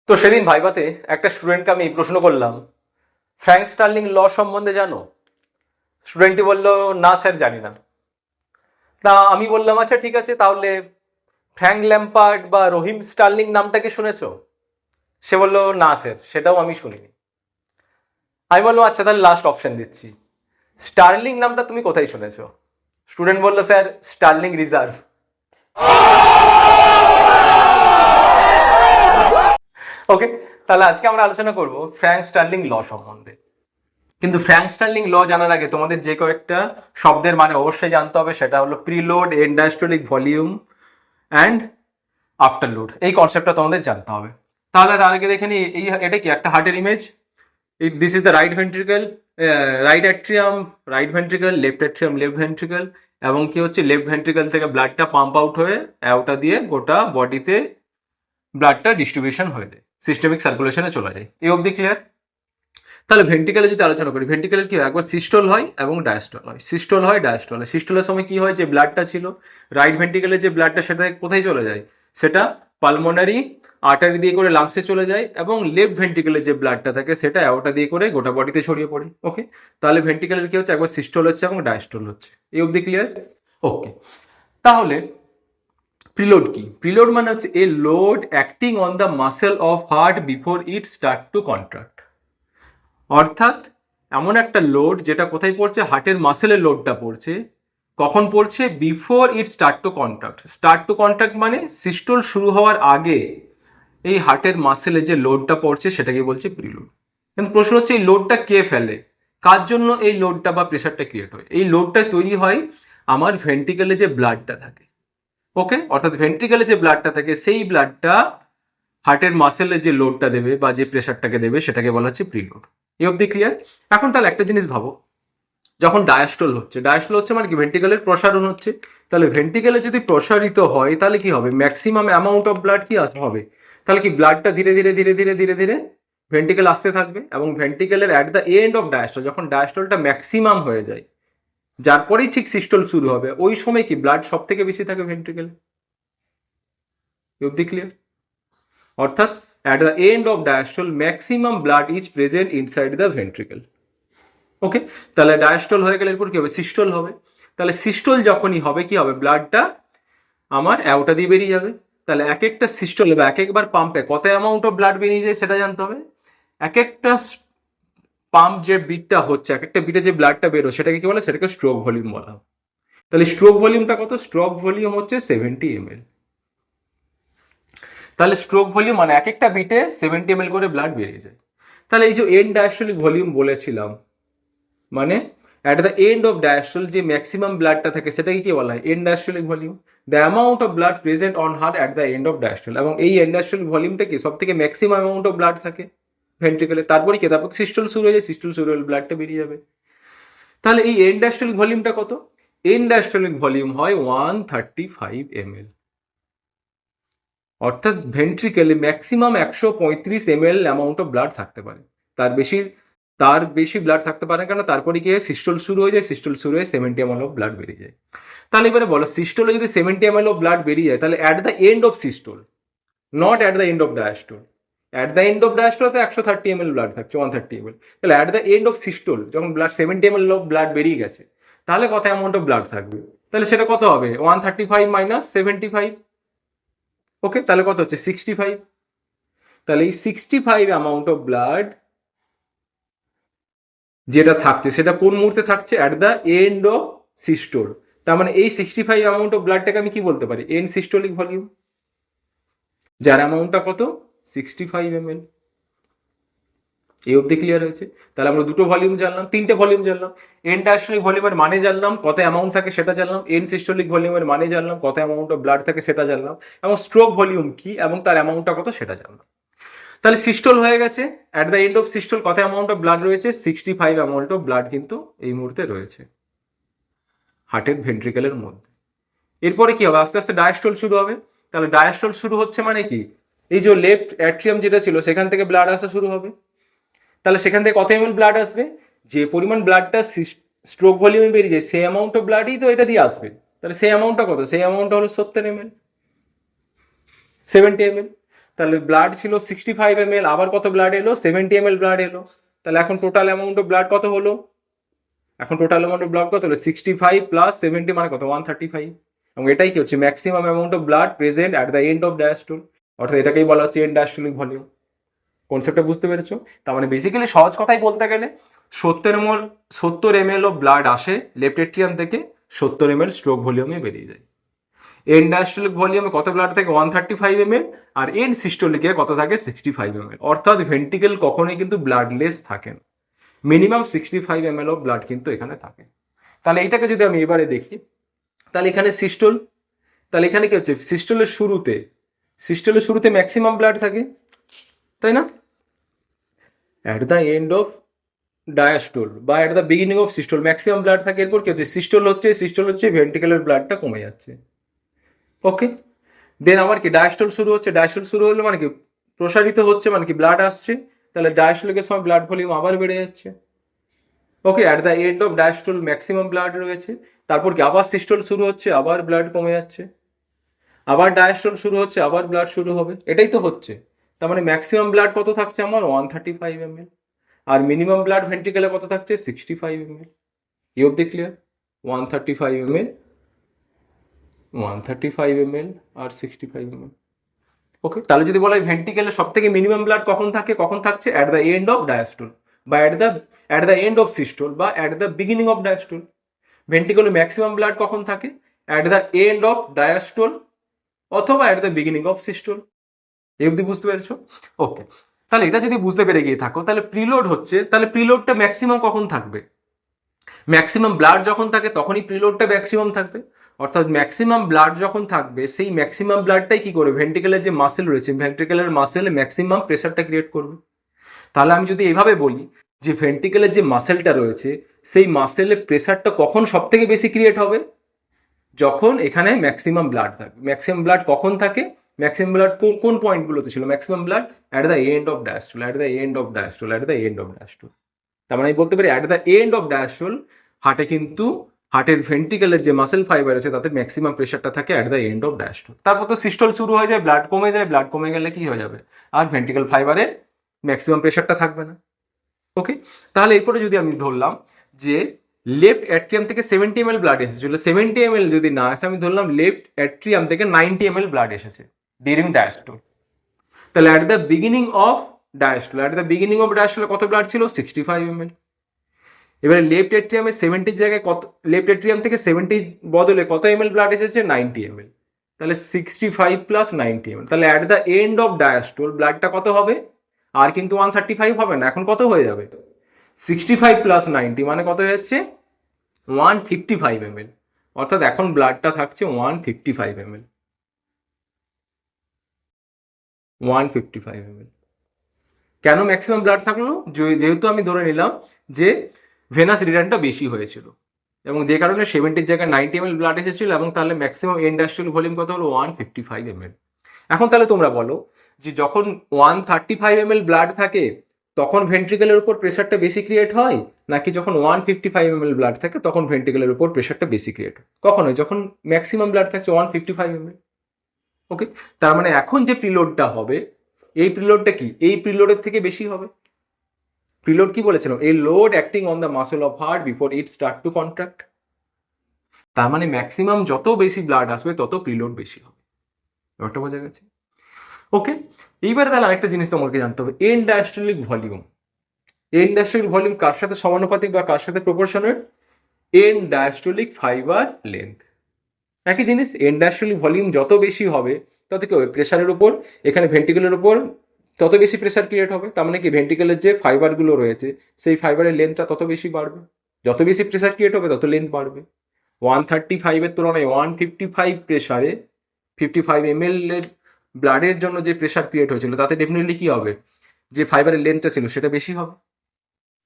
তো সেদিন ভাইভাতে একটা স্টুডেন্টকে আমি প্রশ্ন করলাম, ফ্র্যাঙ্ক স্টার্লিং ল সম্বন্ধে জানো? স্টুডেন্টটি বলল, না স্যার জানি না। তা আমি বললাম, আচ্ছা ঠিক আছে, তাহলে ফ্র্যাঙ্ক ল্যাম্পার্ড বা রহিম স্টার্লিং নামটা কি শুনেছো? সে বলল, না স্যার, সেটাও আমি শুনিনি। আমি বললাম, আচ্ছা তাহলে লাস্ট অপশন দিচ্ছি, স্টার্লিং নামটা তুমি কোথায় শুনেছো? স্টুডেন্ট বললো, স্যার স্টার্লিং রিজার্ভ। ওকে, তাহলে আজকে আমরা আলোচনা করব ফ্র্যাঙ্ক স্টার্লিং ল সম্বন্ধে। কিন্তু ফ্র্যাঙ্ক স্টার্লিং ল জানার আগে তোমাদের যে কয়েকটা শব্দের মানে অবশ্যই জানতে হবে, সেটা হলো preload, end diastolic volume and afterload. এই কনসেপ্টটা তোমাদের জানতে হবে। তাহলে তার আগে দেখে নিই, এটা কি একটা হার্টের image. This is the right ventricle, right atrium, right ventricle, left atrium, left ventricle, এবং কি হচ্ছে লেফট ভেন্ট্রিকল থেকে ব্লাডটা পাম্প আউট হয়ে অ্যাওটা দিয়ে গোটা বডিতে ব্লাডটা ডিস্ট্রিবিউশন হয়ে যায়, সিস্টেমিক সার্কুলেশনে চলে যায়। এই অবধি ক্লিয়ার? তাহলে ভেন্ট্রিকেলে যদি আলোচনা করি, ভেন্ট্রিকেলের কি হয়, একবার সিস্টল হয় এবং ডায়াস্টল হয়। সিস্টল হয়, ডায়াস্টল হয়। সিস্টলের সময় কি হয়, যে ব্লাডটা ছিল রাইট ভেন্ট্রিকেলে, যে ব্লাডটা সেটা কোথায় চলে যায়, সেটা পালমোনারি আর্টারি দিয়ে করে লাংসে চলে যায়, এবং লেফট ভেন্ট্রিকেলে যে ব্লাডটা থাকে সেটা অ্যাওটা দিয়ে করে গোটা বডিতে ছড়িয়ে পড়ে। ওকে, তাহলে ভেন্ট্রিকেলের কি হচ্ছে, একবার সিস্টল হচ্ছে এবং ডায়াস্টল হচ্ছে। এই অবধি ক্লিয়ার? ওকে, তাহলে প্রিলোড কি? প্রিলোড মানে হচ্ছে a load acting on the muscle of heart before it start to contract. অর্থাৎ এমন একটা লোড যেটা কোথায় পড়ছে, হার্টের মাসেলের লোডটা পড়ছে। কখন পড়ছে? Before it start to contract. Start to contract মানে সিস্টোল শুরু হওয়ার আগে এই হার্টের মাসেলে যে লোডটা পড়ছে সেটাকে বলছে প্রিলোড। কিন্তু প্রশ্ন হচ্ছে, এই লোডটা কে ফেলে? কার জন্য এই লোডটা বা প্রেশারটা ক্রিয়েট হয়? এই লোডটা তৈরি হয় আমার ভেন্ট্রিকেলে যে ব্লাডটা থাকে। ওকে, অর্থাৎ ভেন্ট্রিকেলে যে ব্লাডটা থাকে সেই ব্লাডটা হার্টের মাসেলে যে লোডটা দেবে বা যে প্রেশারটাকে দেবে সেটাকে বলা হচ্ছে প্রিলোড। এই অবধি ক্লিয়ার? এখন তাহলে একটা জিনিস ভাবো, যখন ডায়াস্টল হচ্ছে, ডায়াস্টল হচ্ছে মানে কি, ভেন্ট্রিকেলের প্রসারণ হচ্ছে। তাহলে ভেন্ট্রিকেলে যদি প্রসারিত হয় তাহলে কি হবে, ম্যাক্সিমাম অ্যামাউন্ট অফ ব্লাড কি হবে, তাহলে কি ব্লাডটা ধীরে ধীরে ধীরে ধীরে ধীরে ধীরে ভেন্ট্রিকেল আসতে থাকবে, এবং ভেন্ট্রিকেলের at the end of diastole, যখন ডায়াস্টলটা ম্যাক্সিমাম হয়ে যায়, যার পরেই ঠিক সিস্টল শুরু হবে, ওই সময় কি ব্লাড সব থেকে বেশি থাকে ভেন্ট্রিকেলে। অবধি ক্লিয়ার? অর্থাৎ at the end of diastole maximum blood is present inside the ventricle. ওকে, তাহলে ডায়াস্টল হয়ে গেলে এরপর কি হবে, সিস্টল হবে। তাহলে সিস্টল যখনই হবে কি হবে, ব্লাডটা আমার অ্যাওটা দিয়ে বেরিয়ে যাবে। তাহলে এক একটা সিস্টলে বা এক একবার পাম্পে কত অ্যামাউন্ট অফ ব্লাড বেরিয়ে যায় সেটা জানতে হবে। এক একটা পাম্প যে বিটটা হচ্ছে, এক একটা বিটে যে ব্লাডটা বেরো সেটাকে কি বলে, সেটাকে স্ট্রোক ভলিউম বলা হয়। তাহলে স্ট্রোক ভলিউমটা কত? স্ট্রোক ভলিউম হচ্ছে 70 ml। তাহলে স্ট্রোক ভলিউম মানে এক একটা বিটে 70 ml করে ব্লাড বেরিয়ে যায়। তাহলে এই যে এন্ড ডায়াস্টলিক ভলিউম বলেছিলাম, মানে at the end of diastole যে ম্যাক্সিমাম ব্লাডটা থাকে সেটাকে কি বলা হয়, end diastolic volume. The amount of blood present on heart at the end of diastole, এবং এই এন্ড ডায়াস্টলিক ভলিউমটা কি সব থেকে ম্যাক্সিমাম অ্যামাউন্ট অফ ব্লাড থাকে ভেন্ট্রিকেলে। তারপরে কি, তারপর সিস্টল শুরু হয়ে যায়, সিস্টল শুরু হলে ব্লাডটা বেরিয়ে যাবে। তাহলে এই এন্ড ডায়াস্টলিক ভলিউমটা কত? এন্ড ডায়াস্টলিক ভলিউম হয় 135 ml। অর্থাৎ ভেন্ট্রিকেলে maximum 135 ml amount of blood থাকতে পারে। তার বেশি ব্লাড থাকতে পারে, কেন, তারপরে গিয়ে সিস্টল শুরু হয়ে যায়, সিস্টল শুরু হয়ে 70 ml অফ ব্লাড বেরিয়ে যায়। তাহলে এবারে বলো, সিস্টলে যদি 70 ml অফ ব্লাড বেরিয়ে যায়, তাহলে at the end of systole, not at the end of diastole. At the end of diastole তো 130 ml ব্লাড থাকছে, 130 ml। তাহলে at the end of systole যখন ব্লাড 70 ml অফ ব্লাড বেরিয়ে গেছে, তাহলে কত অ্যামাউন্ট অফ ব্লাড থাকবে? তাহলে সেটা কত হবে, 135 মাইনাস 75। ওকে, তাহলে কত হচ্ছে, 65। তাহলে এই 65 অ্যামাউন্ট অফ ব্লাড যেটা থাকছে সেটা কোন মুহূর্তে থাকছে, at the end of systole. তার মানে এই 65 অ্যামাউন্ট অফ ব্লাডটাকে আমি কি বলতে পারি, এন্ড সিস্টোলিক ভলিউম, যার অ্যামাউন্টটা কত, 65 ml। এই অবধি ক্লিয়ার হয়েছে? তাহলে আমরা দুটো ভলিউম জানলাম, তিনটে ভলিউম জানলাম। এন্ড ডায়াস্টলিক ভলিউমের মানে জানলাম, কত অ্যামাউন্ট থাকে সেটা জানলাম। এন্ড সিস্টোলিক ভলিউমের মানে জানলাম, কত অ্যামাউন্ট অফ ব্লাড থাকে সেটা জানলাম। এবং স্ট্রোক ভলিউম কি এবং তার অ্যামাউন্টটা কত সেটা জানলাম। তাহলে সিস্টল হয়ে গেছে, at the end of systole কত অ্যামাউন্ট অফ ব্লাড রয়েছে, 65 অ্যামাউন্ট অফ ব্লাড কিন্তু এই মুহূর্তে রয়েছে হার্টের ভেন্ট্রিকেলের মধ্যে। এরপরে কি হবে, আস্তে আস্তে ডায়াস্টল শুরু হবে। তাহলে ডায়াস্টল শুরু হচ্ছে মানে কি, এই যে লেফট অ্যাট্রিয়াম যেটা ছিল সেখান থেকে ব্লাড আসা শুরু হবে। তাহলে সেখান থেকে কত এমএল ব্লাড আসবে, যে পরিমাণ ব্লাডটা স্ট্রোক ভলিউমে বেরিয়ে যায় সেই অ্যামাউন্ট অফ ব্লাডই তো এটা দিয়ে আসবে। তাহলে সেই অ্যামাউন্টটা কত, সেই অ্যামাউন্টটা হলো 70 ml, 70 ml। তাহলে ব্লাড ছিল 65 ml, আবার কত ব্লাড এলো, 70 ml ব্লাড এলো। তাহলে এখন টোটাল অ্যামাউন্ট অফ ব্লাড কত হলো, এখন টোটাল অ্যামাউন্ট অফ ব্লাড কত হলো, 65 প্লাস 70 মানে কত, 135। এবং এটাই কি হচ্ছে maximum amount of blood present at the end of diastole, অর্থাৎ এটাকেই বলা হচ্ছে এন্ড ডায়াস্টোলিক ভলিউম। কনসেপ্টটা বুঝতে পেরেছো? তার মানে বেসিক্যালি সহজ কথাই বলতে গেলে 70 ml অফ ব্লাড আসে লেফট এট্রিয়াম থেকে, 70 ml স্ট্রোক ভলিউমে বেরিয়ে যায়। এন্ড ডায়াস্টোলিক ভলিউমে কত ব্লাড থাকে, 135 ml, আর এন্ড সিস্টোলিকে কত থাকে, 65 ml। অর্থাৎ ভেন্ট্রিকেল কখনোই কিন্তু ব্লাডলেস থাকে না, মিনিমাম 65 ml অফ ব্লাড কিন্তু এখানে থাকে। তাহলে এটাকে যদি আমি এবারে দেখি, তাহলে এখানে সিস্টোল, তাহলে এখানে কি হচ্ছে, সিস্টোলের শুরুতে ম্যাক্সিমাম ব্লাড থাকে, তাই না? At the end of diastole বা at the beginning of systole maximum blood থাকে। এরপর কি হচ্ছে, সিস্টোল হচ্ছে ভেন্ট্রিকেলের ব্লাডটা কমে যাচ্ছে। ওকে, দেন আবার কি ডায়াস্টোল শুরু হচ্ছে, ডায়াস্টোল শুরু হলো মানে কি প্রসারিত হচ্ছে, মানে কি ব্লাড আসছে, তাহলে ডায়াস্টোলিকের সময় ব্লাড ভলিউম আবার বেড়ে যাচ্ছে। Okay, at the end of diastole maximum blood রয়েছে, তারপর কি আবার সিস্টোল শুরু হচ্ছে, আবার ব্লাড কমে যাচ্ছে, আবার ডায়াস্টোল শুরু হচ্ছে, আবার ব্লাড শুরু হবে, এটাই তো হচ্ছে। তার মানে ম্যাক্সিমাম ব্লাড কত থাকছে আমার, 135 ml, আর মিনিমাম ব্লাড ভেন্ট্রিকেলে কত থাকছে, 65 ml। এই অবধি ক্লিয়ার? 135 ml, 135 ml আর 65 ml। ওকে, তাহলে যদি বলা হয় ভেন্ট্রিকেলে সব থেকে মিনিমাম ব্লাড কখন থাকে, কখন থাকছে, at the end of diastole বা at the end of systole বা at the beginning of diastole. ভেন্ট্রিকেলে ম্যাক্সিমাম ব্লাড কখন থাকে, at the end of diastole অথবা at the beginning of systole. এই অবধি বুঝতে পেরেছো? ওকে, তাহলে এটা যদি বুঝতে পেরে গিয়ে থাকো, তাহলে প্রিলোড হচ্ছে, তাহলে প্রিলোডটা ম্যাক্সিমাম কখন থাকবে, ম্যাক্সিমাম ব্লাড যখন থাকে তখনই প্রিলোডটা ম্যাক্সিমাম থাকবে। অর্থাৎ ম্যাক্সিমাম ব্লাড যখন থাকবে, সেই ম্যাক্সিমাম ব্লাডটাই কি করবে, ভেন্ট্রিকেলের যে মাসেল রয়েছে, ভেন্ট্রিকেলের মাসেলে ম্যাক্সিমাম প্রেশারটা ক্রিয়েট করবে। তাহলে আমি যদি এভাবে বলি যে ভেন্ট্রিকেলের যে মাসেলটা রয়েছে, সেই মাসেলের প্রেশারটা কখন সব থেকে বেশি ক্রিয়েট হবে, যখন এখানে ম্যাক্সিমাম ব্লাড থাকবে। ম্যাক্সিমাম ব্লাড কখন থাকে, ম্যাক্সিমাম ব্লাড কোন পয়েন্টগুলোতে ছিল, maximum blood at the end of diastole, at the end of diastole, at the end of diastole. তার মানে আমি বলতে পারি at the end of diastole হার্টে কিন্তু হার্টের ভেন্ট্রিকেলের যে মাসেল ফাইবার আছে তাতে ম্যাক্সিমাম প্রেশারটা থাকে at the end of diastole. তারপর তো সিস্টোল শুরু হয়ে যায়, ব্লাড কমে যায়, ব্লাড কমে গেলে কি হয়ে যাবে, আর ভেন্ট্রিকেল ফাইবারে ম্যাক্সিমাম প্রেশারটা থাকবে না। ওকে, তাহলে এরপরে যদি আমি ধরলাম যে লেফট অ্যাট্রিয়াম থেকে 70 ml ব্লাড এসেছিল, 70 ml যদি না আসে, আমি ধরলাম লেফট অ্যাট্রিয়াম থেকে 90 ml ব্লাড এসেছে ডিউরিং ডায়াস্টোল। তাহলে at the beginning of diastole কত ব্লাড ছিল, 65 ml। এবারে লেফট অ্যাট্রিয়ামে 70 জায়গায় কত, লেফট অ্যাট্রিয়াম থেকে 70 বদলে কত ml ব্লাড এসেছে, 90 ml। তাহলে 65 প্লাস 90 ml, তাহলে at the end of diastole ব্লাডটা কত হবে, আর কিন্তু 135 হবে না, এখন কত হয়ে যাবে, 65 প্লাস 90 মানে কত হয়ে যাচ্ছে, 155 ml। অর্থাৎ এখন ব্লাডটা থাকছে 155 ml, 155 ml। কেন ম্যাক্সিমাম ব্লাড থাকলো, যেহেতু আমি ধরে নিলাম যে ভেনাস রিটার্নটা বেশি হয়েছিল, এবং যে কারণে 70 জায়গায় 90 ml ব্লাড এসেছিল, এবং তাহলে ম্যাক্সিমাম ইন্ডাস্ট্রিয়াল ভলিউম কত হলো, 155 ml। এখন তাহলে তোমরা বলো যে যখন 135 ml ব্লাড থাকে তখন ভেন্ট্রিকেলের উপর প্রেশারটা বেশি ক্রিয়েট হয়, নাকি যখন 155 ml ব্লাড থাকে তখন ভেন্ট্রিকেলের উপর প্রেশারটা বেশি ক্রিয়েট হয়, কখন হয়, যখন ম্যাক্সিমাম ব্লাড থাকছে 155 ml। ওকে, তার মানে এখন যে প্রিলোডটা হবে, এই প্রিলোডটা কি, এই প্রিলোডের থেকে বেশি হবে। প্রিলোড কি বলেছিলাম, এই load acting on the muscle of heart before it start to contract. তার মানে ম্যাক্সিমাম যত বেশি ব্লাড আসবে তত প্রিলোড বেশি হবে। ব্যাপারটা বোঝা গেছে? ওকে, এইবারে তাহলে আরেকটা জিনিস তোমাকে জানতে হবে, end diastolic volume. End diastolic volume কার সাথে সমানুপাতিক বা কার সাথে proportional, end diastolic fibre length. একই জিনিস, এন্ড ডায়াস্টোলিক ভলিউম যত বেশি হবে তত কি হবে, প্রেশারের উপর, এখানে ভেন্ট্রিকেলের উপর তত বেশি প্রেশার ক্রিয়েট হবে। তার মানে কি ভেন্ট্রিকেলের যে ফাইবারগুলো রয়েছে সেই ফাইবারের লেন্থটা তত বেশি বাড়বে, যত বেশি প্রেশার ক্রিয়েট হবে তত লেন্থ বাড়বে। 135 তুলনায় 155 প্রেশারে 55 ml এর ব্লাডের জন্য যে প্রেশার ক্রিয়েট হয়েছিল তাতে ডেফিনেটলি কি হবে, যে ফাইবারের লেন্থটা ছিল সেটা বেশি হবে।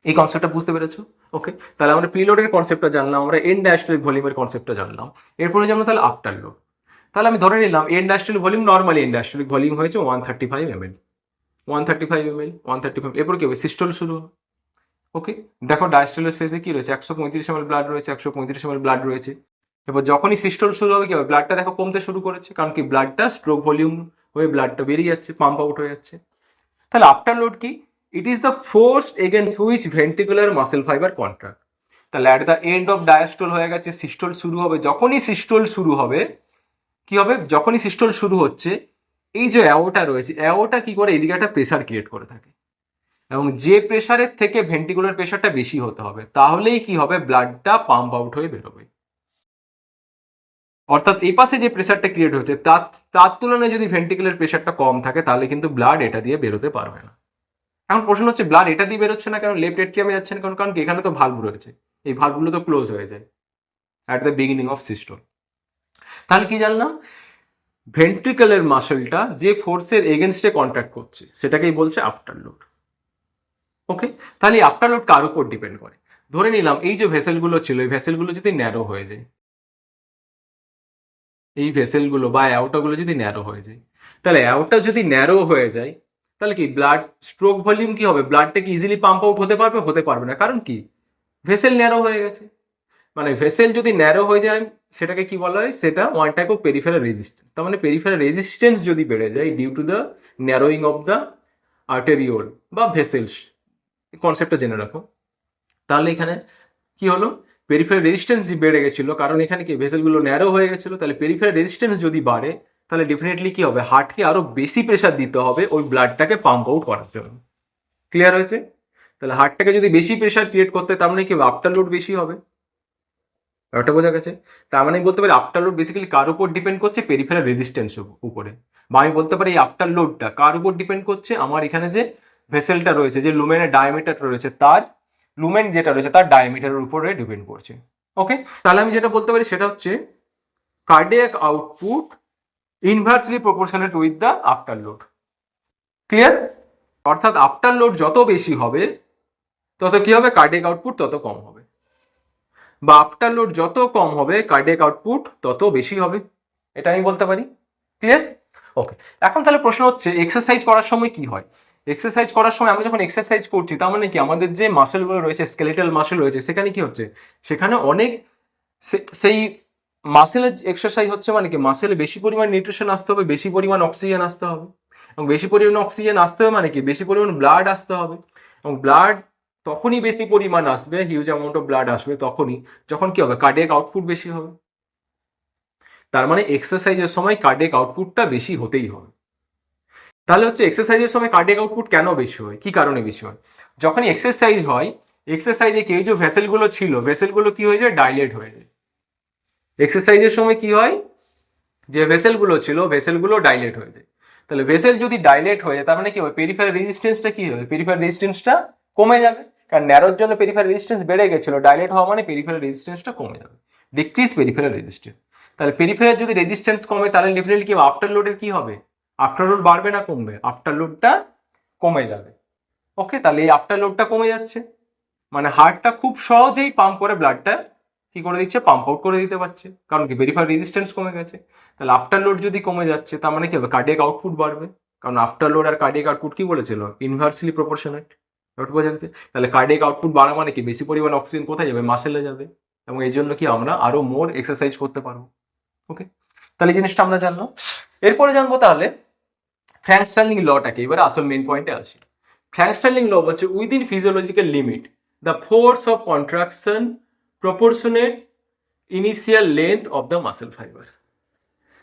এই কনসেপ্টটা বুঝতে পেরেছো? ওকে, তাহলে আমরা প্রিলোডের কনসেপ্টটা জানলাম, আমরা এন্ড ডায়াস্টোলিক ভলিউমের কনসেপ্টটা জানলাম। এরপরে জানলাম তাহলে আফটার লোড। তাহলে আমি ধরে নিলাম end diastolic volume, normally end diastolic volume হয়েছে 135 ml, 135 এরপর কি হবে, সিস্টোল শুরু হবে। ওকে, দেখো ডায়াস্টোলের শেষে কি রয়েছে, 135 ml ব্লাড রয়েছে, 135 ml ব্লাড রয়েছে। এবার যখনই সিস্টোল শুরু হবে কি হবে, ব্লাডটা দেখো কমতে শুরু করেছে, কারণ কি ব্লাডটা স্ট্রোক ভলিউম হয়ে ব্লাডটা বেরিয়ে যাচ্ছে, পাম্প আউট হয়ে যাচ্ছে। তাহলে আফটার লোড কি? It is the force against which ventricular muscle fibre contract. তাহলে at the end of diastole হয়ে গেছে, সিস্টোল শুরু হবে। যখনই সিস্টোল শুরু হবে কি হবে? যখনই সিস্টোল শুরু হচ্ছে, এই যে অ্যাওটা রয়েছে, অ্যাওটা কি করে এদিকে একটা প্রেসার ক্রিয়েট করে থাকে, এবং যে প্রেসারের থেকে ভেন্ট্রিকুলার প্রেসারটা বেশি হতে হবে, তাহলেই কি হবে? ব্লাডটা পাম্প আউট হয়ে বেরোবে। অর্থাৎ এই পাশে যে প্রেসারটা ক্রিয়েট হচ্ছে তার তার তুলনায় যদি ভেন্ট্রিকুলার প্রেসারটা কম থাকে, তাহলে কিন্তু ব্লাড এটা দিয়ে বেরোতে পারবে না। এখন প্রশ্ন হচ্ছে, ব্লাড এটা দিয়ে বেরোচ্ছে না কেন, লেফট এট্রিয়ামে যাচ্ছে না কারণ? কারণ কি এখানে তো ভালভ রয়েছে, এই ভালভগুলো তো ক্লোজ হয়ে যায় at the beginning of systole. তাহলে কি জানলাম? ভেন্ট্রিকুলার মাসলটা যে ফোর্সের এগেনস্টে কন্ট্যাক্ট করছে সেটাকেই বলছে আফটার লোড। ওকে, তাহলে এই আফটার লোড কার উপর ডিপেন্ড করে? ধরে নিলাম এই যে ভেসেলগুলো ছিল, এই ভেসেলগুলো যদি ন্যারো হয়ে যায়, এই ভেসেলগুলো বা অ্যাওটাগুলো যদি ন্যারো হয়ে যায়, তাহলে অ্যাওটা যদি ন্যারো হয়ে যায়, তাহলে কি ব্লাড স্ট্রোক ভলিউম কি হবে? ব্লাডটা কি ইজিলি পাম্প আউট হতে পারবে? হতে পারবে না। কারণ কি? ভেসেল ন্যারো হয়ে গেছে। মানে ভেসেল যদি ন্যারো হয়ে যায়, সেটাকে কি বলা হয়? সেটা one type of peripheral resistance. তার মানে পেরিফেরাল রেজিস্ট্যান্স যদি বেড়ে যায় due to the narrowing of the arteriole বা ভেসেলস, কনসেপ্টটা জেনে রাখো। তাহলে এখানে কি হলো? পেরিফেরাল রেজিস্ট্যান্স বেড়ে গেছিল, কারণ এখানে কি ভেসেলগুলো ন্যারো হয়ে গেছিল। তাহলে পেরিফেরাল রেজিস্ট্যান্স যদি বাড়ে, তাহলে ডেফিনেটলি কি হবে? হার্টকে আরো বেশি প্রেশার দিতে হবে ওই ব্লাডটাকে পাম্প আউট করার জন্য। ক্লিয়ার হয়েছে? তাহলে হার্টটাকে যদি বেশি প্রেশার ক্রিয়েট করতে, তার মানে কি আফটার লোড বেশি হবে। ব্যাপারটা বোঝা গেছে? তার মানে বলতে পারি আফটার লোড বেসিক্যালি কার উপর ডিপেন্ড করছে? পেরিফেরাল রেজিস্ট্যান্স উপরে। বা আমি বলতে পারি এই আফটার লোডটা কার উপর ডিপেন্ড করছে? আমার এখানে যে ভেসেলটা রয়েছে, যে লুমেনের ডায়ামিটার রয়েছে, তার লুমেন যেটা রয়েছে তার ডায়ামিটারের উপরে ডিপেন্ড করছে। ওকে, তাহলে আমি যেটা বলতে পারি সেটা হচ্ছে cardiac output inversely proportionate with the after load. Clear? অর্থাৎ আফটার লোড যত বেশি হবে, তত কি হবে? কার্ডিয়াক আউটপুট তত কম হবে। বা আফটার লোড যত কম হবে, কার্ডিয়াক আউটপুট তত বেশি হবে। এটা আমি বলতে পারি। ক্লিয়ার? ওকে, এখন তাহলে প্রশ্ন হচ্ছে এক্সারসাইজ করার সময় কি হয়? এক্সারসাইজ করার সময় আমরা যখন এক্সারসাইজ করছি, তার মানে কি আমাদের যে মাসেলগুলো রয়েছে, স্কেলেটাল মাসেল রয়েছে, সেখানে কি হচ্ছে? সেখানে অনেক সেই মাসেলের এক্সারসাইজ হচ্ছে, মানে কি মাসেলে বেশি পরিমাণ নিউট্রিশন আসতে হবে, বেশি পরিমাণ অক্সিজেন আসতে হবে। এবং বেশি পরিমাণ অক্সিজেন আসতে হবে মানে কি বেশি পরিমাণ ব্লাড আসতে হবে। এবং ব্লাড তখনই বেশি পরিমাণ আসবে, হিউজ অ্যামাউন্ট অফ ব্লাড আসবে তখনই যখন কি হবে? কার্ডিয়াক আউটপুট বেশি হবে। তার মানে এক্সারসাইজের সময় কার্ডিয়াক আউটপুটটা বেশি হতেই হবে। তাহলে হচ্ছে এক্সারসাইজের সময় কার্ডিয়াক আউটপুট কেন বেশি হয়, কি কারণে বেশি হয়? যখনই এক্সারসাইজ হয়, এক্সারসাইজে কি এই যে ভেসেলগুলো ছিল, ভেসেলগুলো কি হয়ে যায়? ডাইলেট হয়ে যায়। এক্সারসাইজের সময় কি হয়? যে ভেসেলগুলো ছিল, ভেসেলগুলো ডাইলেট হয়ে যায়। তাহলে ভেসেল যদি ডাইলেট হয়ে যায়, তার মানে কি হবে? পেরিফেরাল রেজিস্ট্যান্সটা কি হবে? পেরিফেরাল রেজিস্ট্যান্সটা কমে যাবে। কারণ ন্যারোর জন্য পেরিফেরাল রেজিস্ট্যান্স বেড়ে গেছিল, ডাইলেট হওয়া মানে পেরিফেরাল রেজিস্ট্যান্সটা কমে যাবে। Decrease peripheral resistance. তাহলে পেরিফেরাল যদি রেজিস্ট্যান্স কমে, তাহলে ডেফিনেটলি কি আফটার লোডের কি হবে? আফটার লোড বাড়বে না কমবে? আফটার লোডটা কমে যাবে। ওকে, তাহলে এই আফটার লোডটা কমে যাচ্ছে, মানে হার্টটা খুব সহজেই পাম্প করে ব্লাডটা কি করে দিচ্ছে? পাম্প আউট করে দিতে পারছে। কারণ কি পেরিফেরাল রেজিস্ট্যান্স কমে গেছে। তাহলে আফটার লোড যদি কমে যাচ্ছে, তার মানে কি হবে? কার্ডিয়াক আউটপুট বাড়বে। কারণ আফটার লোড আর কার্ডিয়াক আউটপুট কি বলেছিল? Inversely proportionate. বোঝা যাচ্ছে? তাহলে কার্ডিয়াক আউটপুট বাড়া মানে কি বেশি পরিমাণ অক্সিজেন কোথায় যাবে? মাসেলে যাবে। এবং এই জন্য কি আমরা আরো মোর এক্সারসাইজ করতে পারবো। ওকে, তাহলে এই জিনিসটা আমরা জানলাম। এরপরে জানবো তাহলে ফ্র্যাঙ্ক স্টার্লিং লটাকে। এবারে আসল মেন পয়েন্টে আসি। ফ্র্যাঙ্ক স্টার্লিং ল বলছে within physiological limit the force of contraction proportionate initial length of the muscle fibre.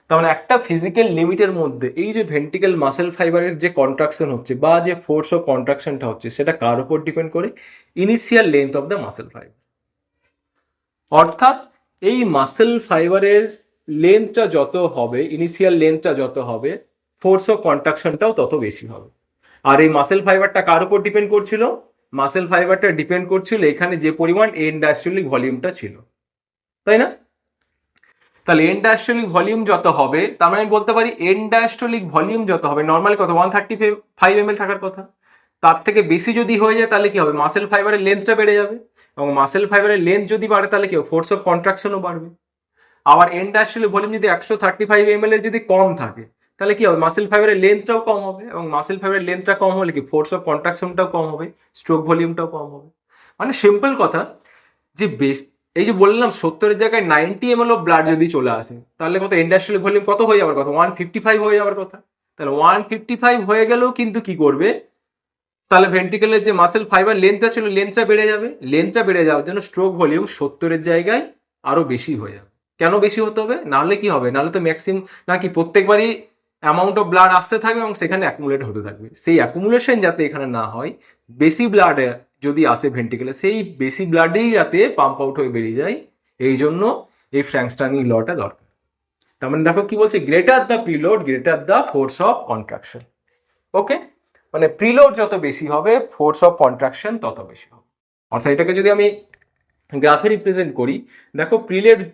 তার মানে একটা ফিজিক্যাল লিমিটের মধ্যে এই যে ভেন্ট্রিক্যাল মাসেল ফাইবারের যে কন্ট্রাকশন হচ্ছে বা যে ফোর্স অফ কন্ট্রাকশনটা হচ্ছে, সেটা কার উপর ডিপেন্ড করে? Initial length of the muscle fibre. অর্থাৎ এই মাসেল ফাইবারের লেন্থটা যত হবে, ইনিশিয়াল লেন্থটা যত হবে, ফোর্স অফ কন্ট্রাকশনটাও তত বেশি হবে। আর এই মাসেল ফাইবারটা কার উপর ডিপেন্ড করছিল? মাসেল ফাইবারটা ডিপেন্ড করছিল এখানে যে পরিমাণ এন্ড ডায়াস্টোলিক ভলিউমটা ছিল, তাই না? তাহলে এন্ড ডায়াস্টোলিক ভলিউম যত হবে, তার মানে আমি বলতে পারি এন্ড ডায়াস্টোলিক ভলিউম যত হবে, নর্মালি কত 135 ml থাকার কথা, তার থেকে বেশি যদি হয়ে যায় তাহলে কি হবে? মাসেল ফাইবারের লেন্থটা বেড়ে যাবে। এবং মাসেল ফাইবারের লেন্থ যদি বাড়ে, তাহলে কি হবে? ফোর্স অফ কন্ট্রাকশনও বাড়বে। আবার এন্ড ডায়াস্টোলিক ভলিউম যদি 135 ml এর যদি কম থাকে, তাহলে কি হবে? মাসেল ফাইবারের লেন্থটাও কম হবে। এবং মাসেল ফাইবারের লেন্থটা কম হলে কি ফোর্স অফ কন্ট্রাকশনটাও কম হবে, স্ট্রোক ভলিউমটাও কম হবে। মানে সিম্পল কথা যে এই যে বললাম 70-এর জায়গায় 90 ml অফ ব্লাড যদি চলে আসে, তাহলে কত? এন্ড ডায়াস্টোলিক ভলিউম কত হয়ে যাওয়ার কথা? 155 হয়ে যাওয়ার কথা। তাহলে 155 হয়ে গেলেও কিন্তু কি করবে, তাহলে ভেন্ট্রিকেলের যে মাসেল ফাইবার লেন্থটা ছিল লেন্থটা বেড়ে যাবে, লেন্থটা বেড়ে যাওয়ার জন্য স্ট্রোক ভলিউম 70-এর জায়গায় আরো বেশি হয়ে যাবে। কেন বেশি হতে হবে? নাহলে কি হবে, নাহলে তো ম্যাক্সিমাম নাকি প্রত্যেকবারই অ্যামাউন্ট অফ ব্লাড আসতে থাকবে এবং সেখানে অ্যাকুমুলেট হতে থাকবে। সেই অ্যাকুমুলেশন যাতে এখানে না হয়, বেশি ব্লাড যদি আসে ভেন্ট্রিকেলে, সেই বেশি ব্লাডেই যাতে পাম্প আউট হয়ে বেরিয়ে যায়, এই জন্য এই ফ্র্যাঙ্কস্টার্লিং লটা দরকার। তার মানে দেখো কি বলছে, greater the preload greater the force of contraction. Okay, মানে প্রিলোড যত বেশি হবে ফোর্স অফ কন্ট্রাকশন তত বেশি হবে। অর্থাৎ এটাকে যদি আমি গ্রাফে রিপ্রেজেন্ট করি, দেখো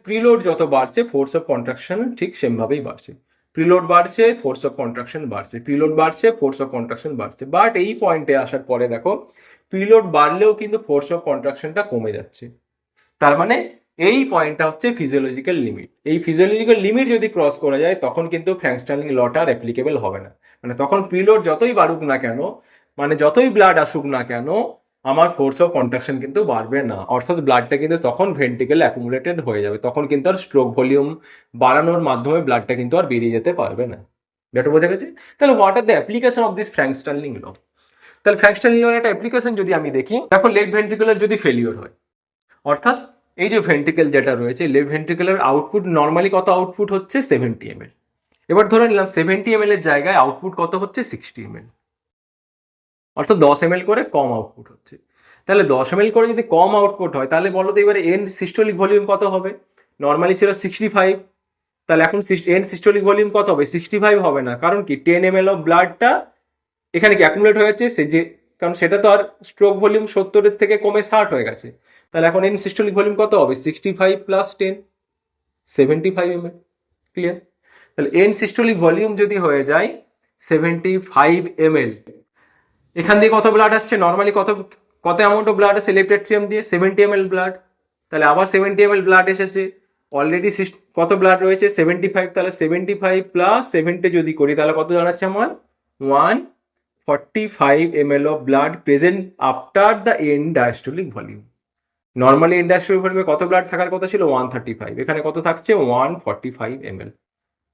প্রিলোড যত বাড়ছে ফোর্স অফ কন্ট্রাকশন ঠিক সেমভাবেই বাড়ছে। প্রিলোড বাড়ছে ফোর্স অফ কন্ট্রাকশন বাড়ছে, প্রিলোড বাড়ছে ফোর্স অফ কন্ট্রাকশন বাড়ছে। বাট এই পয়েন্টে আসার পরে দেখো প্রিলোড বাড়লেও কিন্তু ফোর্স অফ কন্ট্রাকশনটা কমে যাচ্ছে। তার মানে এই পয়েন্টটা হচ্ছে ফিজিওলজিক্যাল লিমিট। এই ফিজিওলজিক্যাল লিমিট যদি ক্রস করা যায় তখন কিন্তু ফ্র্যাঙ্কস্টার্লিং লটা অ্যাপ্লিকেবল হবে না। মানে তখন প্রিলোড যতই বাড়ুক না কেন, মানে যতই ব্লাড আসুক না কেন, আমার ফোর্স অফ কন্ট্রাকশন কিন্তু বাড়বে না। অর্থাৎ ব্লাডটা কিন্তু তখন ভেন্ট্রিকেলে অ্যাকুমুলেটেড হয়ে যাবে, তখন কিন্তু আর স্ট্রোক ভলিউম বাড়ানোর মাধ্যমে ব্লাডটা কিন্তু আর বেরিয়ে যেতে পারবে না। এটা বোঝা গেছে? তাহলে what are the application of this Frank Starling law? তাহলে ফ্র্যাঙ্কস্টার্লিং লর একটা অ্যাপ্লিকেশন যদি আমি দেখি, দেখো লেফট ভেন্ট্রিকুলার যদি ফেলিওর হয়, অর্থাৎ এই যে ভেন্ট্রিকেল যেটা রয়েছে, লেফট ভেন্ট্রিকুলার আউটপুট নর্মালি কত আউটপুট হচ্ছে 70 ml। এবার ধরে নিলাম 70 ml এর জায়গায় আউটপুট কত হচ্ছে 60 ml, অর্থাৎ 10 ml করে কম আউটপুট হচ্ছে। তাহলে 10 ml করে যদি কম আউটপুট হয়, তাহলে বলো তো এবারে এন্ড সিস্টোলিক ভলিউম কত হবে? নর্মালি ছিল 65, তাহলে এখন এন্ড সিস্টোলিক ভলিউম কত হবে? 65 হবে না। কারণ কি 10 ml অফ ব্লাডটা এখানে কি অ্যাকুমুলেট হয়ে যাচ্ছে, সে যে কারণ সেটা তো আর স্ট্রোক ভলিউম 70-এর থেকে কমে 60 হয়ে গেছে। তাহলে এখন এন্ড সিস্টোলিক ভলিউম কত হবে? 65 প্লাস 10, 75 ml। ক্লিয়ার? তাহলে এন্ড সিস্টোলিক ভলিউম যদি হয়ে যায় 75 ml, এখান দিয়ে কত ব্লাড আসছে? নর্মালি কত কত অ্যামাউন্ট অফ ব্লাড আছে লেফট এট্রিয়াম দিয়ে? 70 ml ব্লাড। তাহলে আবার 70 ml ব্লাড এসেছে, অলরেডি কত ব্লাড রয়েছে? 75। তাহলে 75 প্লাস 70 যদি করি তাহলে কত দাঁড়াচ্ছে আমার? 145 ml of blood present after the end diastolic volume. Normally end diastolic ভলিউমে কত ব্লাড থাকার কথা ছিল? 135, এখানে কত থাকছে? 145 ml।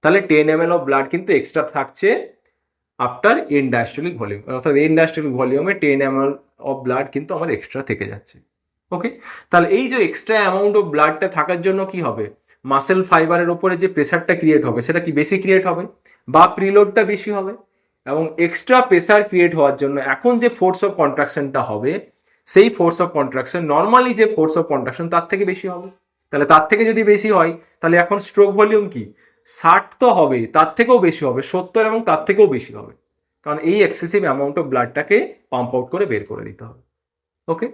তাহলে 10 ml অফ ব্লাড কিন্তু এক্সট্রা থাকছে আফটার এন্ড ডায়াস্টোলিক ভলিউম, অর্থাৎ এন্ড ডায়াস্টোলিক ভলিউমে 10 ml অফ ব্লাড কিন্তু আমার এক্সট্রা থেকে যাচ্ছে। ওকে, তাহলে এই যে এক্সট্রা অ্যামাউন্ট অফ ব্লাডটা থাকার জন্য কি হবে? মাসেল ফাইবারের ওপরে যে প্রেসারটা ক্রিয়েট হবে সেটা কি বেশি ক্রিয়েট হবে, বা প্রিলোডটা বেশি হবে? এবং এক্সট্রা প্রেসার ক্রিয়েট হওয়ার জন্য এখন যে ফোর্স অফ কন্ট্রাকশনটা হবে, সেই ফোর্স অফ কন্ট্রাকশন নর্মালি যে ফোর্স অফ কন্ট্রাকশন তার থেকে বেশি হবে। তাহলে তার থেকে যদি বেশি হয়, তাহলে এখন স্ট্রোক ভলিউম কি 60 তো হবে, তার থেকেও বেশি হবে 70 এবং তার থেকেও বেশি হবে, কারণ এই এক্সেসিভ অ্যামাউন্ট অফ ব্লাডটাকে পাম্প আউট করে বের করে দিতে হবে। ওকে,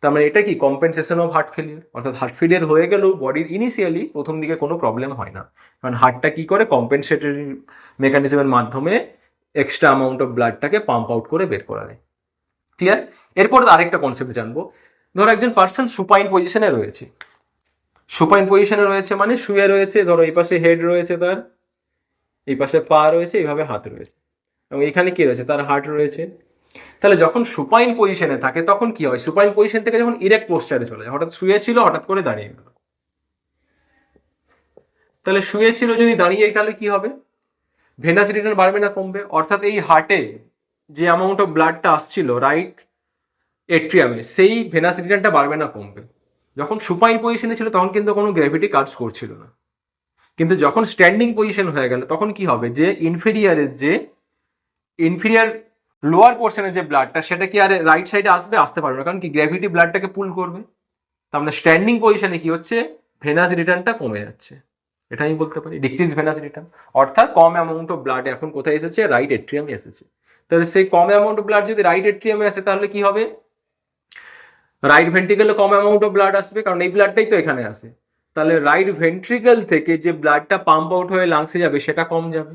তার মানে এটা কি কম্পেনসেশন অফ হার্ট ফেলিয়ার, অর্থাৎ হার্ট ফেলিয়ার হয়ে গেলেও বডির ইনিশিয়ালি প্রথম দিকে কোনো প্রবলেম হয় না, কারণ হার্টটা কি করে কম্পেনসেটরি মেকানিজমের মাধ্যমে এক্সট্রা অ্যামাউন্ট অফ ব্লাডটাকে পাম্প আউট করে বের করা দেয়। ক্লিয়ার? এরপর আরেকটা কনসেপ্ট জানবো। ধরো একজন পার্সন সুপাইন পজিশনে রয়েছে, সুপাইন পজিশনে রয়েছে মানে শুয়ে রয়েছে, ধরো এই পাশে হেড রয়েছে, তার এই পাশে পা রয়েছে, এইভাবে হাত রয়েছে, এবং এখানে কি রয়েছে? তার হার্ট রয়েছে। তাহলে যখন সুপাইন পজিশনে থাকে তখন কি হয়? সুপাইন পজিশন থেকে যখন ইরেক্ট পোস্টারে চলে যায়, হঠাৎ শুয়ে ছিল হঠাৎ করে দাঁড়িয়ে গেল, তাহলে শুয়ে ছিল যদি দাঁড়িয়ে যায় তাহলে কি হবে? ভেনাস রিটার্ন বাড়বে না কমবে? অর্থাৎ এই হার্টে যে অ্যামাউন্ট অফ ব্লাডটা আসছিল রাইট এট্রিয়ামে, সেই ভেনাস রিটার্নটা বাড়বে না কমবে? যখন সুপাইন পজিশনে ছিল তখন কিন্তু কোনো গ্র্যাভিটি কাজ করছিল না, কিন্তু যখন স্ট্যান্ডিং পজিশন হয়ে গেল তখন কি হবে? যে ইনফেরিয়ার লোয়ার পোর্শনের যে ব্লাডটা সেটা কি আর রাইট সাইডে আসতে পারবে না, কারণ কি গ্র্যাভিটি ব্লাডটাকে পুল করবে। তার মানে স্ট্যান্ডিং পজিশনে কি হচ্ছে? ভেনাস রিটার্নটা কমে যাচ্ছে, এটা আমি বলতে পারি ডিক্রিজ ভেনাস রিটার্ন। অর্থাৎ কম অ্যামাউন্ট অফ ব্লাড এখন কোথায় এসেছে? রাইট এট্রিয়ামে এসেছে। তাহলে সেই কম অ্যামাউন্ট অফ ব্লাড যদি রাইট এট্রিয়ামে আসে তাহলে কি হবে? রাইট ভেন্ট্রিকেলে কম অ্যামাউন্ট অফ ব্লাড আসবে, কারণ এই ব্লাডটাই তো এখানে আসে। তাহলে রাইট ভেন্ট্রিকেল থেকে যে ব্লাডটা পাম্প আউট হয়ে লাংসে যাবে সেটা কম যাবে,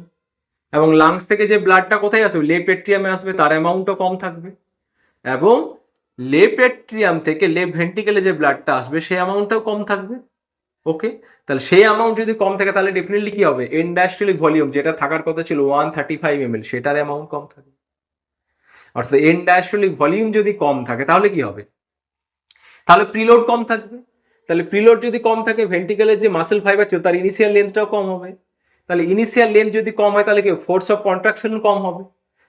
এবং লাংস থেকে যে ব্লাডটা কোথায় আসবে? লেফট এট্রিয়ামে আসবে, তার অ্যামাউন্টও কম থাকবে। এবং লেফট এট্রিয়াম থেকে লেফট ভেন্ট্রিকেলে যে ব্লাডটা আসবে সেই অ্যামাউন্টটাও কম থাকবে। ওকে, তাহলে সেই অ্যামাউন্ট যদি কম থাকে তাহলে ডেফিনেটলি কি হবে? এন্ড ডায়াস্টোলিক ভলিউম যেটা থাকার কথা ছিল 135 ml, সেটার অ্যামাউন্ট কম থাকবে। অর্থাৎ এন্ড ডায়াস্টোলিক ভলিউম যদি কম থাকে তাহলে কি হবে? তাহলে প্রিলোড কম থাকবে। তাহলে প্রিলোড যদি কম থাকে ভেন্ট্রিকেলের যে মাসেল ফাইবার ছিল তার ইনিশিয়াল লেন্থটাও কম হবে। তাহলে ইনিশিয়াল লেন্থ যদি কম হয় তাহলে কি ফোর্স অফ কন্ট্রাকশন কম হবে,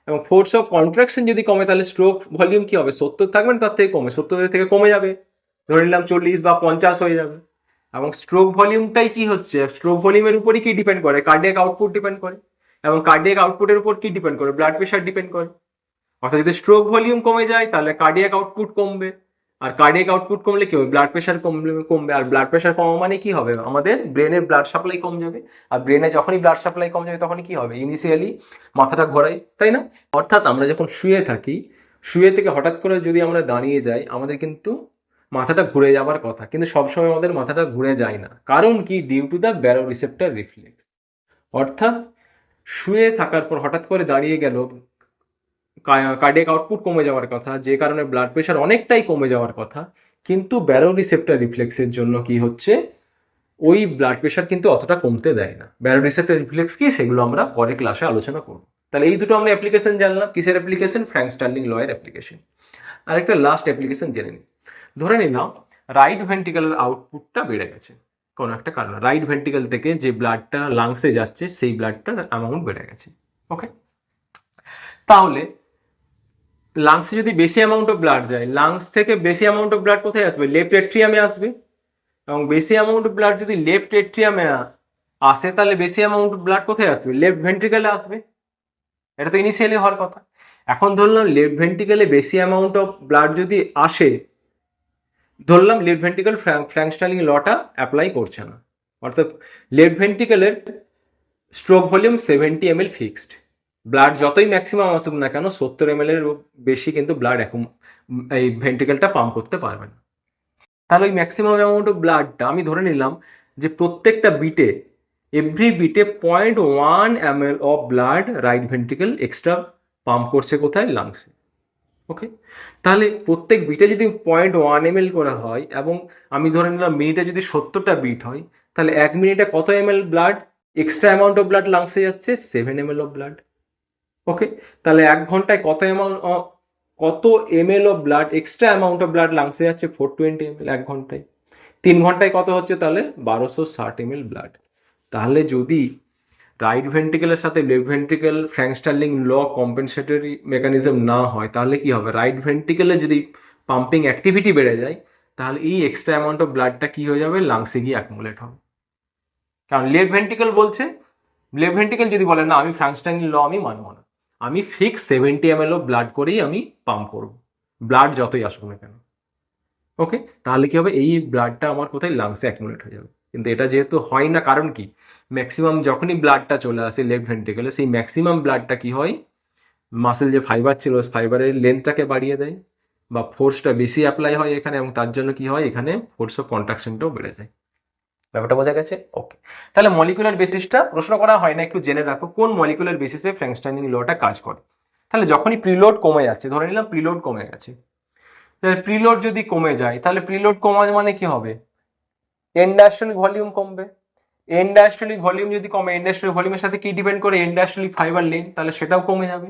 এবং ফোর্স অফ কন্ট্রাকশন যদি কমে তাহলে স্ট্রোক ভলিউম কি হবে, 70 থাকবে না তার থেকে কমে, 70 থেকে কমে যাবে, ধরে নিলাম 40 বা 50 হয়ে যাবে। এবং স্ট্রোক ভলিউমটাই কি হচ্ছে, স্ট্রোক ভলিউমের উপরই কি ডিপেন্ড করে, কার্ডিয়াক আউটপুট ডিপেন্ড করে, এবং কার্ডিয়াক আউটপুটের উপর কি ডিপেন্ড করে, ব্লাড প্রেশার ডিপেন্ড করে। অর্থাৎ যদি স্ট্রোক ভলিউম কমে যায় তাহলে কার্ডিয়াক আউটপুট কমবে, আর কার্ডিয়াক আউটপুট কমলে কি হবে, ব্লাড প্রেশার কমবে, আর ব্লাড প্রেশার কমা মানে কি হবে, আমাদের ব্রেনের ব্লাড সাপ্লাই কম যাবে, আর ব্রেনে যখনই ব্লাড সাপ্লাই কম যাবে তখনই কি হবে, ইনিশিয়ালি মাথাটা ঘোরায়, তাই না? অর্থাৎ আমরা যখন শুয়ে থাকি, শুয়ে থেকে হঠাৎ করে যদি আমরা দাঁড়িয়ে যাই, আমাদের কিন্তু মাথাটা ঘুরে যাওয়ার কথা, কিন্তু সবসময় আমাদের মাথাটা ঘুরে যায় না। কারণ কি, due to the baroreceptor reflex. অর্থাৎ শুয়ে থাকার পর হঠাৎ করে দাঁড়িয়ে গেল, কার্ডিয়াক আউটপুট কমে যাওয়ার কথা, যে কারণে ব্লাড প্রেশার অনেকটাই কমে যাওয়ার কথা, কিন্তু ব্যারো রিসেপ্টর রিফ্লেক্সের জন্য কি হচ্ছে, ওই ব্লাড প্রেশার কিন্তু অতটা কমতে দেয় না। ব্যারো রিসেপ্টর রিফ্লেক্স কি, সেগুলো আমরা পরে ক্লাসে আলোচনা করব। তাহলে এই দুটো আমরা অ্যাপ্লিকেশন জানলাম, কিসের অ্যাপ্লিকেশন, ফ্র্যাঙ্ক স্টার্লিং ল এর অ্যাপ্লিকেশন। আর একটা লাস্ট অ্যাপ্লিকেশন জেনে নিই। ধরে নিলাম রাইট ভেন্ট্রিকুলার আউটপুটটা বেড়ে গেছে কোনো একটা কারণে, রাইট ভেন্ট্রিকল থেকে যে ব্লাডটা লাংসে যাচ্ছে সেই ব্লাডটার অ্যামাউন্ট বেড়ে গেছে। ওকে, তাহলে লাংসে যদি বেশি অ্যামাউন্ট অফ ব্লাড যায়, লাংস থেকে বেশি অ্যামাউন্ট অফ ব্লাড কোথায় আসবে, লেফট এট্রিয়ামে আসবে, এবং বেশি অ্যামাউন্ট অফ ব্লাড যদি লেফট এট্রিয়ামে আসে তাহলে বেশি অ্যামাউন্ট অফ ব্লাড কোথায় আসবে, লেফট ভেন্ট্রিকলে আসবে। এটা তো ইনিশিয়ালি হওয়ার কথা। এখন ধরলাম লেফট ভেন্ট্রিকলে বেশি অ্যামাউন্ট অফ ব্লাড যদি আসে, ধরলাম লেফট ভেন্ট্রিকল ফ্র্যাঙ্ক স্টার্লিং লটা অ্যাপ্লাই করছে না, অর্থাৎ লেফট ভেন্ট্রিকলের stroke volume 70 ml fixed, blood যতই ম্যাক্সিমাম আসুক না কেন 70 ml এর বেশি কিন্তু ব্লাড এখন এই ভেন্ট্রিকলটা পাম্প করতে পারবে না। তাহলে ওই ম্যাক্সিমাম অ্যামাউন্ট অফ ব্লাডটা আমি ধরে নিলাম যে প্রত্যেকটা বিটে, এভরি বিটে 0.1 ml of blood right ventricle extra pump করছে কোথায়, লাংসে। ওকে, তাহলে প্রত্যেক বিটে যদি 0.1 ml করে হয়, এবং আমি ধরে নিলাম মিনিটে যদি 70টা বিট হয়, তাহলে 1 মিনিটে কত ml blood, extra amount of blood লাংসে যাচ্ছে 7 ml অফ ব্লাড। ওকে, তাহলে 1 ঘন্টায় কত ml of blood, extra amount of blood লাংসে যাচ্ছে 420 ml 1 ঘন্টায়। 3 ঘন্টায় কত হচ্ছে তাহলে 1260 ml ব্লাড। তাহলে যদি রাইট ভেন্ট্রিকলের সাথে লেফট ভেন্ট্রিকল ফ্র্যাঙ্ক স্টার্লিং ল কম্পেনসেটরি মেকানিজম না হয়, তাহলে কি হবে, রাইট ভেন্ট্রিকলে যদি পাম্পিং অ্যাক্টিভিটি বেড়ে যায়, তাহলে এই এক্সট্রা অ্যামাউন্ট অফ ব্লাডটা কি হয়ে যাবে, লাংসে গিয়ে অ্যাকুমুলেট হবে। কারণ লেফট ভেন্ট্রিকল বলছে, লেফট ভেন্ট্রিকল যদি বলে না আমি ফ্র্যাঙ্ক স্টার্লিং ল আমি মানবো না, আমি ফিক্স 70 ml অফ ব্লাড করেই আমি পাম্প করব, ব্লাড যতই আসুক না কেন। ওকে, তাহলে কি হবে, এই ব্লাডটা আমার কোথায়, লাংসে অ্যাকুমুলেট হয়ে যাবে। কিন্তু এটা যেহেতু হয় না, কারণ কি, ম্যাক্সিমাম যখনই ব্লাডটা চলে আসে লেফট ভেন্ট্রিকলে, সেই ম্যাক্সিমাম ব্লাডটা কি হয়, মাসেল যে ফাইবার ছিল ফাইবারের লেন্থটাকে বাড়িয়ে দেয়, বা ফোর্সটা বেশি অ্যাপ্লাই হয় এখানে, এবং তার জন্য কি হয়, এখানে ফোর্স অফ কন্ট্রাকশনটাও বেড়ে যায়। ব্যাপারটা বোঝা গেছে? ওকে, তাহলে মলিকুলার বেসিসটা প্রশ্ন করা হয় না, একটু জেনে রাখো কোন মলিকুলার বেসিসে ফ্র্যাঙ্ক স্টার্লিং লটা কাজ করে। তাহলে যখনই প্রিলোড কমে যাচ্ছে, ধরে নিলাম প্রিলোড কমে গেছে, তাহলে প্রিলোড যদি কমে যায়, তাহলে প্রিলোড কমার মানে কি হবে, এন্ড ডায়াস্টোলিক ভলিউম কমবে। এন্ড ডায়াস্টোলিক ভলিউম যদি কমে, এন্ড ডায়াস্টোলিক ভলিউমের সাথে কি ডিপেন্ড করে, এন্ড ডায়াস্টোলিক ফাইবার লেন্থ, তাহলে সেটাও কমে যাবে।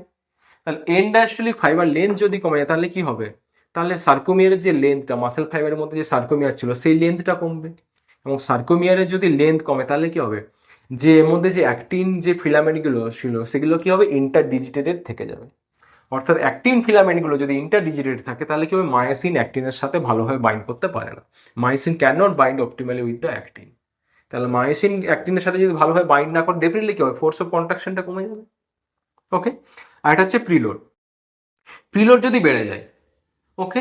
তাহলে এন্ড ডায়াস্টোলিক ফাইবার লেন্থ যদি কমে যায় তাহলে কি হবে, তাহলে সার্কোমিয়ারের যে লেন্থটা, মাসেল ফাইবারের মধ্যে যে সার্কোমিয়ার ছিল সেই লেন্থটা কমবে, এবং সার্কোমিয়ারের যদি লেন্থ কমে তাহলে কি হবে, যে এর মধ্যে যে অ্যাক্টিন যে ফিলামেন্টগুলো ছিল সেগুলো কি হবে, ইন্টারডিজিটেটেড থেকে যাবে। অর্থাৎ অ্যাক্টিন ফিলামেন্টগুলো যদি ইন্টারডিজিটেড থাকে তাহলে কি হবে, মায়োসিন অ্যাক্টিনের সাথে ভালোভাবে বাইন্ড করতে পারে না, myosin can not bind optimally with the actin. তাহলে মায়োসিন অ্যাক্টিনের সাথে যদি ভালোভাবে বাইন্ড না করে, ডেফিনেটলি কি হবে, ফোর্স অফ কন্ট্রাকশনটা কমে যাবে। ওকে, আর এটা হচ্ছে প্রিলোড। প্রিলোড যদি বেড়ে যায়, ওকে,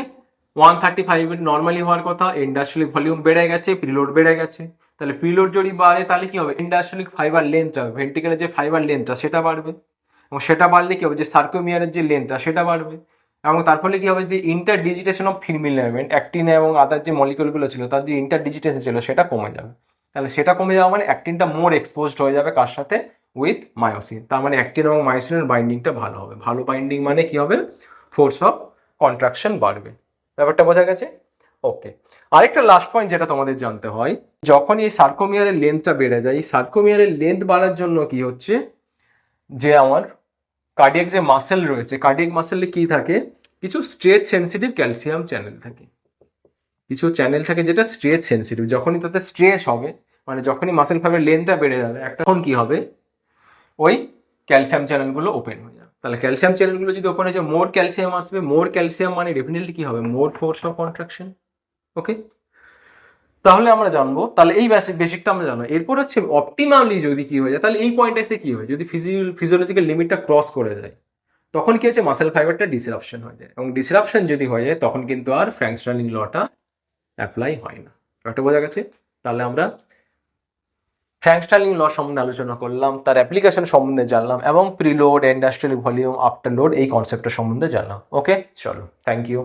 135 নর্মালি হওয়ার কথা, ইন্ডাস্ট্রিয়ালিক ভলিউম বেড়ে গেছে, প্রিলোড বেড়ে গেছে, তাহলে প্রিলোড যদি বাড়ে তাহলে কি হবে, ইন্ডাস্ট্রিয়ালিক ফাইবার লেন্থটা, ভেন্ট্রিকলের যে ফাইবার লেন্থটা সেটা বাড়বে, এবং সেটা বাড়লে কি হবে, যে সার্কোমিয়ারের যে লেন্থটা সেটা বাড়বে, এবং তার ফলে কি হবে, যে ইন্টারডিজিটেশন অফ থিমিলামেন্ট, অ্যাক্টিন এবং আদার যে মলিকুলগুলো ছিল তার যে ইন্টারডিজিটেশন ছিল সেটা কমে যাবে। তাহলে সেটা কমে যাওয়া মানে অ্যাক্টিনটা মোর এক্সপোজড হয়ে যাবে কার সাথে, উইথ মায়োসিন। তার মানে অ্যাক্টিন এবং মায়োসিনের বাইন্ডিংটা ভালো হবে, ভালো বাইন্ডিং মানে কি হবে, ফোর্স অফ কন্ট্রাকশন বাড়বে। ব্যাপারটা বোঝা গেছে? ওকে, আরেকটা লাস্ট পয়েন্ট যেটা তোমাদের জানতে হয়, যখন এই সার্কোমিয়ারের লেন্থটা বেড়ে যায়, এই সার্কোমিয়ারের লেন্থ বাড়ার জন্য কি হচ্ছে, যে আমার কার্ডিয়াক যে মাসেল রয়েছে, কার্ডিয়াক মাসেলে কি থাকে, কিছু স্ট্রেচ সেন্সিটিভ ক্যালসিয়াম চ্যানেল থাকে, কিছু চ্যানেল থাকে যেটা স্ট্রেচ সেন্সিটিভ, যখনই তাতে স্ট্রেচ হবে, মানে যখনই মাসেল ফাইবার লেন্থটা বেড়ে যাবে, একটা তখন কি হবে, ওই ক্যালসিয়াম চ্যানেলগুলো ওপেন হয়ে যাবে। তাহলে ক্যালসিয়াম চ্যানেলগুলো যদি ওপেন হয়ে যায়, মোর ক্যালসিয়াম আসবে, মোর ক্যালসিয়াম মানে ডেফিনেটলি কি হবে, মোর ফোর্স অফ কন্ট্রাকশন। ওকে, তাহলে আমরা জানবো, তাহলে এই বেসিকটা আমরা জানো। এরপর হচ্ছে অপটিমালি যদি কি হয়ে যায়, তাহলে এই পয়েন্টে এসে কি হয়, যদি ফিজিওলজিক্যাল লিমিটটা ক্রস করে যায়, তখন কি হচ্ছে, মাসেল ফাইবারটা ডিসরাপশন হয়ে যায়, এবং ডিসরাপশন যদি হয়ে যায় তখন কিন্তু আর ফ্র্যাঙ্ক স্টার্লিং লটা অ্যাপ্লাই হয় না। একটা বোঝা গেছে? তাহলে আমরা ফ্র্যাঙ্ক স্টার্লিং ল সম্বন্ধে আলোচনা করলাম, তার অ্যাপ্লিকেশন সম্বন্ধে জানলাম, এবং preload, industrial volume, after load এই কনসেপ্টের সম্বন্ধে জানলাম। ওকে, চলো, থ্যাংক ইউ।